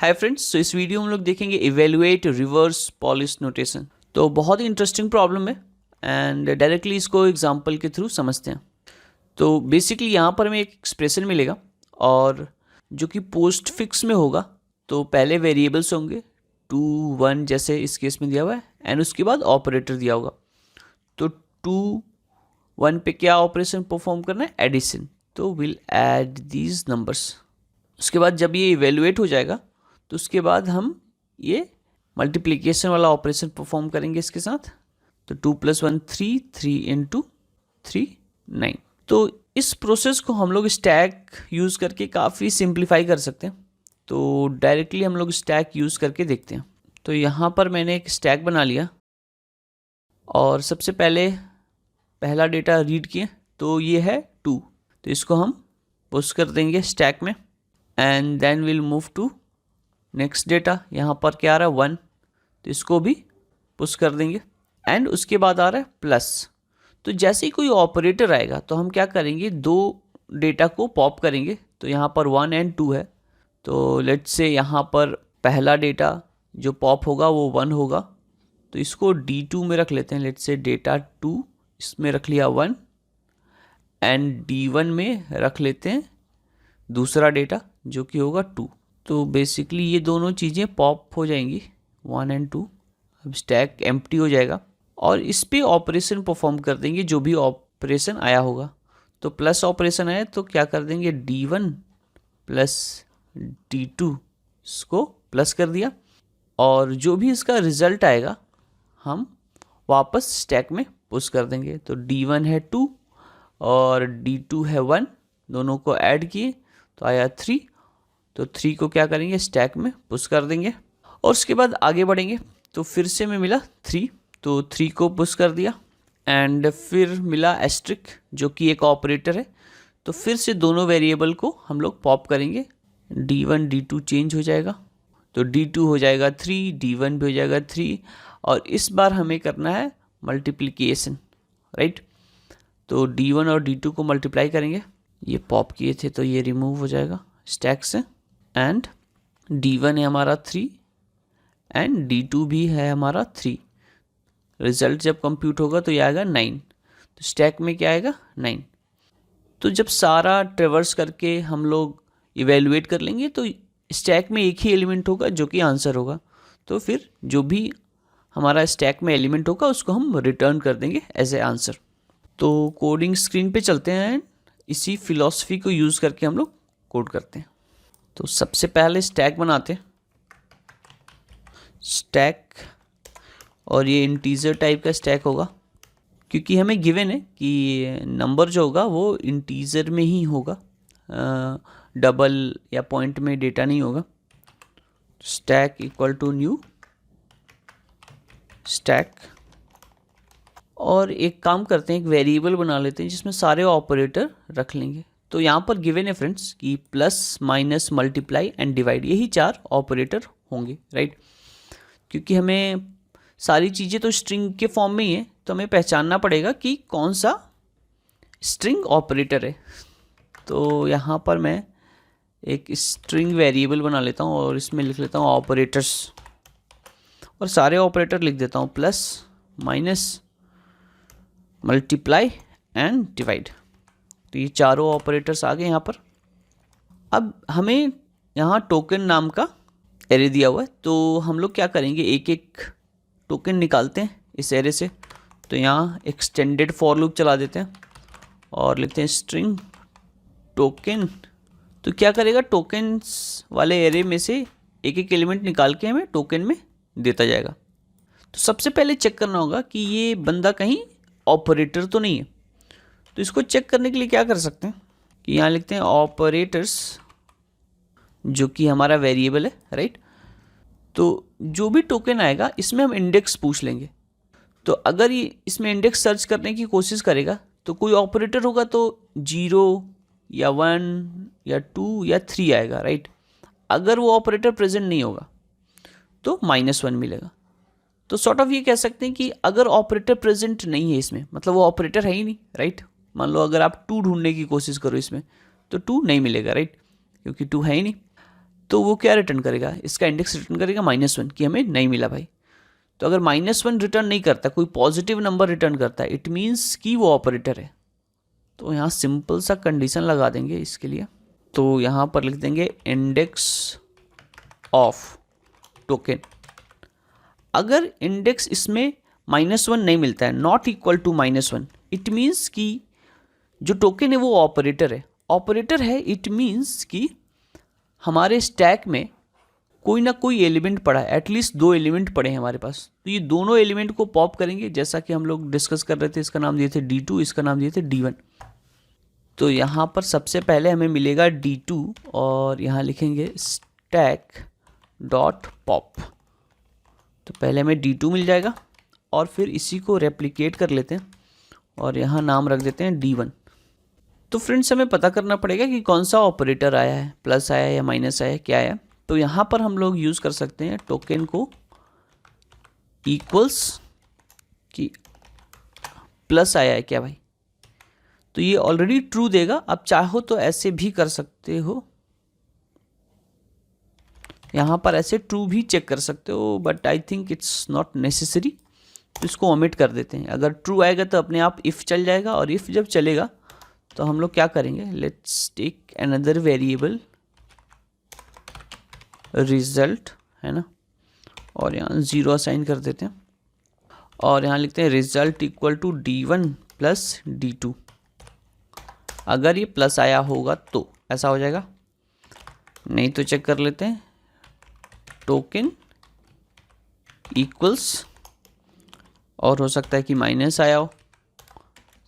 Hi friends, तो इस video में हम लोग देखेंगे इवेलुएट रिवर्स पॉलिश नोटेशन। तो बहुत ही इंटरेस्टिंग प्रॉब्लम है एंड डायरेक्टली इसको एग्जांपल के थ्रू समझते हैं। तो बेसिकली यहाँ पर हमें एक एक्सप्रेशन मिलेगा और जो कि पोस्ट फिक्स में होगा। तो पहले वेरिएबल्स होंगे 2 1 जैसे इस केस में दिया हुआ है एंड उसके बाद ऑपरेटर दिया होगा। तो 2 1 पे क्या ऑपरेशन परफॉर्म करना है? एडिशन। तो विल ऐड दीज नंबर्स। उसके बाद जब ये इवेलुएट हो जाएगा तो उसके बाद हम ये मल्टीप्लिकेशन वाला ऑपरेशन परफॉर्म करेंगे इसके साथ। तो 2 + 1 3 3 × 3 9। तो इस प्रोसेस को हम लोग स्टैक यूज़ करके काफ़ी सिंप्लीफाई कर सकते हैं। तो डायरेक्टली हम लोग स्टैक यूज़ करके देखते हैं। तो यहाँ पर मैंने एक स्टैक बना लिया और सबसे पहले पहला डेटा रीड किए तो ये है 2। तो इसको हम पुश कर देंगे स्टैक में and then will move to next data. यहाँ पर क्या आ रहा है 1, तो इसको भी पुश कर देंगे एंड उसके बाद आ रहा है प्लस। तो जैसे ही कोई ऑपरेटर आएगा तो हम क्या करेंगे, दो डेटा को पॉप करेंगे। तो यहाँ पर 1 और 2 है। तो लेट्स से यहाँ पर पहला डेटा जो पॉप होगा वो 1 होगा। तो इसको D2 में रख लेते हैं। लेट्स से डेटा 2 इसमें रख लिया 1 एंड D1 में रख लेते हैं दूसरा डेटा जो कि होगा 2। तो बेसिकली ये दोनों चीज़ें पॉप हो जाएंगी 1 और 2। अब स्टैक एम्प्टी हो जाएगा और इस पे ऑपरेशन परफॉर्म कर देंगे जो भी ऑपरेशन आया होगा। तो प्लस ऑपरेशन आया तो क्या कर देंगे D1 + D2, इसको प्लस कर दिया और जो भी इसका रिजल्ट आएगा हम वापस स्टैक में पुश कर देंगे। तो D1 है 2 और D2 है 1, दोनों को ऐड किए तो आया 3। तो 3 को क्या करेंगे, स्टैक में पुश कर देंगे और उसके बाद आगे बढ़ेंगे। तो फिर से में मिला 3, तो 3 को पुश कर दिया एंड फिर मिला एस्ट्रिक जो कि एक ऑपरेटर है। तो फिर से दोनों वेरिएबल को हम लोग पॉप करेंगे। D1 D2 चेंज हो जाएगा तो D2 हो जाएगा 3, D1 भी हो जाएगा 3 और इस बार हमें करना है मल्टीप्लिकेशन, राइट। तो D1 और D2 को मल्टीप्लाई करेंगे। ये पॉप किए थे तो ये रिमूव हो जाएगा स्टैक से एंड D1 है हमारा 3 एंड D2 भी है हमारा 3। रिजल्ट जब कंप्यूट होगा तो ये आएगा 9। तो स्टैक में क्या आएगा 9। तो जब सारा ट्रेवर्स करके हम लोग इवेलुएट कर लेंगे तो स्टैक में एक ही एलिमेंट होगा जो कि आंसर होगा। तो फिर जो भी हमारा स्टैक में एलिमेंट होगा उसको हम रिटर्न कर देंगे एज ए आंसर। तो कोडिंग स्क्रीन पे चलते हैं, इसी फिलॉसफी को यूज़ करके हम लोग कोड करते हैं। तो सबसे पहले स्टैक बनाते हैं, स्टैक, और ये इंटीजर टाइप का स्टैक होगा क्योंकि हमें गिवन है कि नंबर जो होगा वो इंटीजर में ही होगा, डबल या पॉइंट में डेटा नहीं होगा। Stack equal to new stack और एक काम करते हैं, एक वेरिएबल बना लेते हैं जिसमें सारे ऑपरेटर रख लेंगे। तो यहाँ पर गिवन है फ्रेंड्स कि plus minus multiply and divide, यही 4 ऑपरेटर होंगे, राइट। क्योंकि हमें सारी चीज़ें तो स्ट्रिंग के फॉर्म में ही है तो हमें पहचानना पड़ेगा कि कौन सा स्ट्रिंग ऑपरेटर है। तो यहाँ पर मैं एक स्ट्रिंग वेरिएबल बना लेता हूँ और इसमें लिख लेता हूँ ऑपरेटर्स और सारे ऑपरेटर लिख देता हूँ plus minus multiply and divide. तो ये चारों ऑपरेटर्स आ गए यहाँ पर। अब हमें यहाँ टोकन नाम का एरे दिया हुआ है तो हम लोग क्या करेंगे, एक एक टोकन निकालते हैं इस एरे से। तो यहाँ एक्सटेंडेड फॉर लूप चला देते हैं और लिखते हैं स्ट्रिंग टोकन। तो क्या करेगा, टोकन्स वाले एरे में से एक एक एलिमेंट निकाल के हमें टोकन में देता जाएगा। तो सबसे पहले चेक करना होगा कि ये बंदा कहीं ऑपरेटर तो नहीं है। तो इसको चेक करने के लिए क्या कर सकते हैं कि यहाँ लिखते हैं ऑपरेटर्स जो कि हमारा वेरिएबल है, राइट। तो जो भी टोकन आएगा इसमें हम इंडेक्स पूछ लेंगे। तो अगर ये इसमें इंडेक्स सर्च करने की कोशिश करेगा तो कोई ऑपरेटर होगा तो 0 या 1 या 2 या 3 आएगा, राइट। अगर वो ऑपरेटर प्रेजेंट नहीं होगा तो -1 मिलेगा। तो सॉर्ट ऑफ ये कह सकते हैं कि अगर ऑपरेटर प्रेजेंट नहीं है इसमें, मतलब वो ऑपरेटर है ही नहीं, राइट। मान लो अगर आप 2 ढूंढने की कोशिश करो इसमें तो 2 नहीं मिलेगा, राइट, क्योंकि 2 है ही नहीं। तो वो क्या रिटर्न करेगा, इसका इंडेक्स रिटर्न करेगा -1 कि हमें नहीं मिला भाई। तो अगर -1 रिटर्न नहीं करता, कोई पॉजिटिव नंबर रिटर्न करता है, इट मीन्स कि वो ऑपरेटर है। तो यहाँ सिंपल सा कंडीशन लगा देंगे इसके लिए। तो यहाँ पर लिख देंगे इंडेक्स ऑफ टोकन। अगर इंडेक्स इसमें -1 नहीं मिलता है, not equal to -1, it means कि जो टोकन है वो ऑपरेटर है। ऑपरेटर है इट मीन्स कि हमारे स्टैक में कोई ना कोई एलिमेंट पड़ा है, एटलीस्ट 2 एलिमेंट पड़े हैं हमारे पास। तो ये दोनों एलिमेंट को पॉप करेंगे, जैसा कि हम लोग डिस्कस कर रहे थे। इसका नाम दिए थे D2, इसका नाम दिए थे D1। तो यहाँ पर सबसे पहले हमें मिलेगा D2 और यहाँ लिखेंगे स्टैक डॉट पॉप। तो पहले हमें D2 मिल जाएगा और फिर इसी को रेप्लिकेट कर लेते हैं और यहाँ नाम रख देते हैं D1। तो फ्रेंड्स हमें पता करना पड़ेगा कि कौन सा ऑपरेटर आया है, प्लस आया या माइनस आया, क्या आया। तो यहाँ पर हम लोग यूज़ कर सकते हैं टोकन को इक्वल्स कि प्लस आया है क्या भाई। तो ये ऑलरेडी ट्रू देगा। अब चाहो तो ऐसे भी कर सकते हो, यहाँ पर ऐसे ट्रू भी चेक कर सकते हो, but I think it's not necessary. तो इसको ओमिट कर देते हैं। अगर ट्रू आएगा तो अपने आप इफ़ चल जाएगा, और इफ़ जब चलेगा तो हम लोग क्या करेंगे, let's take another variable result, है ना, और यहाँ 0 असाइन कर देते हैं और यहाँ लिखते हैं result equal to D1 plus D2। अगर ये प्लस आया होगा तो ऐसा हो जाएगा, नहीं तो चेक कर लेते हैं टोकन इक्वल्स, और हो सकता है कि माइनस आया हो,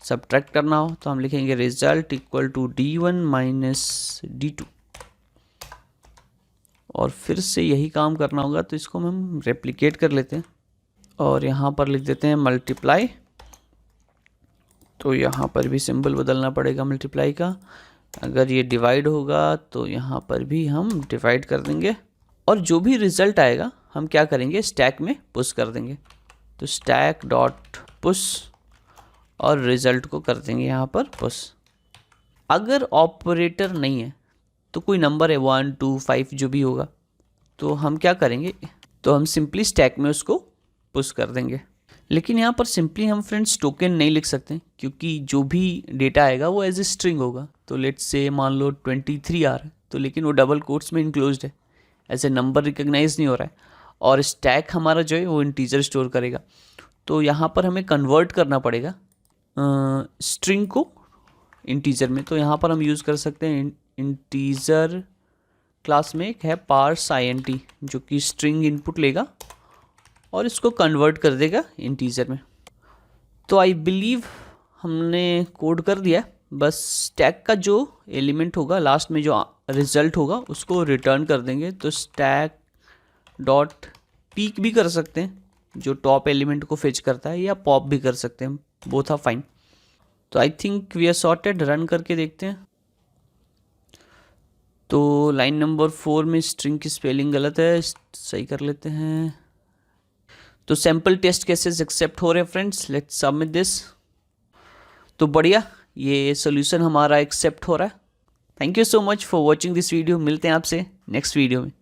सब्ट्रैक्ट करना हो, तो हम लिखेंगे result equal to D1 minus D2। और फिर से यही काम करना होगा, तो इसको हम रेप्लिकेट कर लेते हैं और यहाँ पर लिख देते हैं मल्टीप्लाई। तो यहाँ पर भी सिंबल बदलना पड़ेगा मल्टीप्लाई का। अगर ये डिवाइड होगा तो यहाँ पर भी हम डिवाइड कर देंगे, और जो भी रिजल्ट आएगा हम क्या करेंगे, स्टैक में पुश कर देंगे। तो स्टैक डॉट पुश और रिजल्ट को कर देंगे यहाँ पर पुश। अगर ऑपरेटर नहीं है तो कोई नंबर है 1 2 5 जो भी होगा, तो हम क्या करेंगे, तो हम सिंपली स्टैक में उसको पुश कर देंगे। लेकिन यहाँ पर सिंपली हम फ्रेंड्स टोकन नहीं लिख सकते, क्योंकि जो भी डेटा आएगा वो एज ए स्ट्रिंग होगा। तो लेट्स से मान लो 23 आ रहा है, तो लेकिन वो डबल कोट्स में इंक्लोज्ड है, ऐसे नंबर रिकग्नाइज नहीं हो रहा है, और स्टैक हमारा जो है वो इंटीजर स्टोर करेगा। तो यहाँ पर हमें कन्वर्ट करना पड़ेगा स्ट्रिंग को इंटीजर में। तो यहाँ पर हम यूज़ कर सकते हैं इंटीजर क्लास में एक है पार्स INT, जो कि स्ट्रिंग इनपुट लेगा और इसको कन्वर्ट कर देगा इंटीजर में। तो आई बिलीव हमने कोड कर दिया है। बस स्टैक का जो एलिमेंट होगा लास्ट में, जो रिजल्ट होगा, उसको रिटर्न कर देंगे। तो स्टैक डॉट पीक भी कर सकते हैं, जो टॉप एलिमेंट को फेच करता है, या पॉप भी कर सकते हैं, बोथ आर फाइन। तो I think we are sorted. Run करके देखते हैं। तो लाइन नंबर 4 में स्ट्रिंग की स्पेलिंग गलत है, सही कर लेते हैं। तो सैम्पल टेस्ट केसेस एक्सेप्ट हो रहे हैं फ्रेंड्स, लेट्स सबमिट दिस। तो बढ़िया, ये सोल्यूशन हमारा एक्सेप्ट हो रहा है। Thank you so much for watching this video. मिलते हैं आपसे नेक्स्ट वीडियो में।